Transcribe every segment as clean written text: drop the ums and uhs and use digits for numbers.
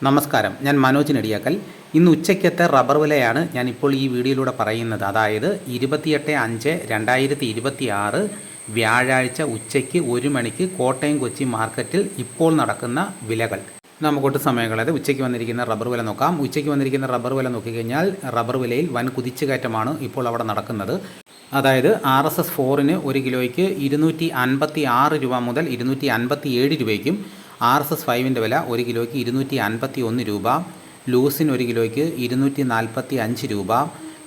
നമസ്കാരം, ഞാൻ മനോജ് നെടിയാക്കൽ. ഇന്ന് ഉച്ചയ്ക്കത്തെ റബ്ബർ വിലയാണ് ഞാനിപ്പോൾ ഈ വീഡിയോയിലൂടെ പറയുന്നത്. അതായത് 28/5/2026 വ്യാഴാഴ്ച ഉച്ചയ്ക്ക് 1 മണിക്ക് കോട്ടയം കൊച്ചി മാർക്കറ്റിൽ ഇപ്പോൾ നടക്കുന്ന വിലകൾ. നമുക്കൊട്ട് സമയം കളയാതെ ഉച്ചയ്ക്ക് വന്നിരിക്കുന്ന റബ്ബർ വില നോക്കാം. ഉച്ചയ്ക്ക് വന്നിരിക്കുന്ന റബ്ബർ വില നോക്കിക്കഴിഞ്ഞാൽ റബ്ബർ വിലയിൽ വൻ കുതിച്ചുകയറ്റമാണ് ഇപ്പോൾ അവിടെ നടക്കുന്നത്. അതായത് RSS 4-ന് 1 കിലോയ്ക്ക് 256 രൂപ മുതൽ 257 രൂപയ്ക്കും, RSS 5-ൻ്റെ വില 1 കിലോയ്ക്ക് 251 രൂപ, ലൂസിന് 1 കിലോയ്ക്ക് 245 രൂപ,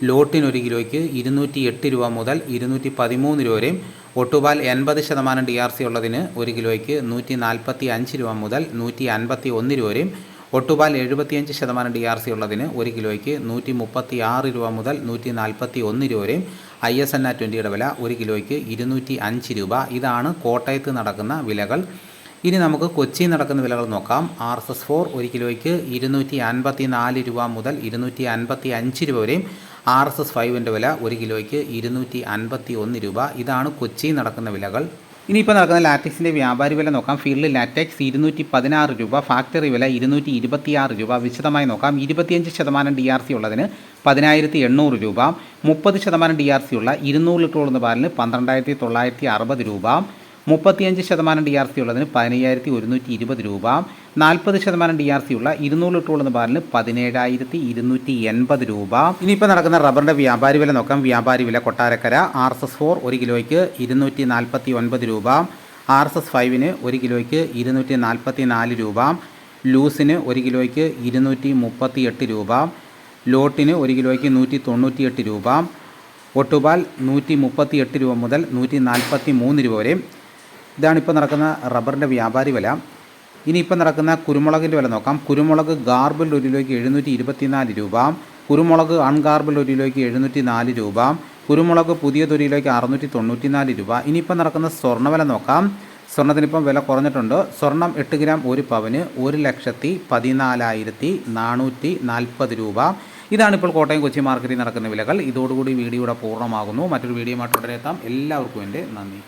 ലോട്ടിന് 1 കിലോയ്ക്ക് 208 രൂപ മുതൽ 213 രൂപ വരെയും, ഒട്ടുപാൽ 80% DRC ഉള്ളതിന് 1 കിലോയ്ക്ക് 145 രൂപ മുതൽ 151 രൂപ വരെയും, ഒട്ടുപാൽ 75% DRC ഉള്ളതിന് 1 കിലോയ്ക്ക് 136 രൂപ മുതൽ 141 രൂപ വരെയും, ISNA 20-യുടെ വില 1 കിലോയ്ക്ക് 205 രൂപ. ഇതാണ് കോട്ടയത്ത് നടക്കുന്ന വിലകൾ. ഇനി നമുക്ക് കൊച്ചിയിൽ നടക്കുന്ന വിലകൾ നോക്കാം. RSS 4 1 കിലോയ്ക്ക് 254 രൂപ മുതൽ 255 രൂപ വരെയും, RSS 5-ൻ്റെ വില 1 കിലോയ്ക്ക് 251 രൂപ. ഇതാണ് കൊച്ചിയിൽ നടക്കുന്ന വിലകൾ. ഇനിയിപ്പോൾ നടക്കുന്ന ലാറ്റക്സിൻ്റെ വ്യാപാരി വില നോക്കാം. ഫീൽഡ് ലാറ്റക്സ് 216 രൂപ, ഫാക്ടറി വില 226 രൂപ. വിശദമായി നോക്കാം. 25% DRC ഉള്ളതിന് 10,800 രൂപ, 30% DRC ഉള്ള 200 ലിറ്റർ ഉള്ള പാലിന് 12,960 രൂപ, 35% DRC ഉള്ളതിന് 15,120 രൂപ, 40% DRC ഉള്ള 200 ലിറ്റർ ഉള്ള പാലിന് 17,280 രൂപ. ഇനിയിപ്പോൾ നടക്കുന്ന റബ്ബറിൻ്റെ വ്യാപാരി വില നോക്കാം. വ്യാപാരി വില കൊട്ടാരക്കര RSS 4 1 കിലോയ്ക്ക് 249 രൂപ, RSS 5-ന് 1 കിലോയ്ക്ക് 244 രൂപ, ലൂസിന് 1 കിലോയ്ക്ക് 238 രൂപ, ലോട്ടിന് 1 കിലോയ്ക്ക് 198 രൂപ, ഒട്ടുപാൽ 138 രൂപ മുതൽ 143 രൂപ വരെ. ഇതാണിപ്പോൾ നടക്കുന്ന റബ്ബറിൻ്റെ വ്യാപാരി വില. ഇനിയിപ്പോൾ നടക്കുന്ന കുരുമുളകിൻ്റെ വില നോക്കാം. കുരുമുളക് ഗാർബിൾഡ് 1 കിലോയ്ക്ക് 724 രൂപ, കുരുമുളക് അൺഗാർബിൾഡ് 1 കിലോയ്ക്ക് 704 രൂപ, കുരുമുളക് പുതിയത് 1 കിലോയ്ക്ക് 694 രൂപ. ഇനിയിപ്പോൾ നടക്കുന്ന സ്വർണ്ണവില നോക്കാം. സ്വർണ്ണത്തിനിപ്പം വില കുറഞ്ഞിട്ടുണ്ട്. സ്വർണം 8 ഗ്രാം 1 പവന് 1,14,440 രൂപ. ഇതാണിപ്പോൾ കോട്ടയം കൊച്ചി മാർക്കറ്റിൽ നടക്കുന്ന വിലകൾ. ഇതോടുകൂടി വീഡിയോയുടെ പൂർണ്ണമാകുന്നു. മറ്റൊരു വീഡിയോയുമായിട്ട് ഉടനെ എത്താം. എല്ലാവർക്കും എൻ്റെ നന്ദി.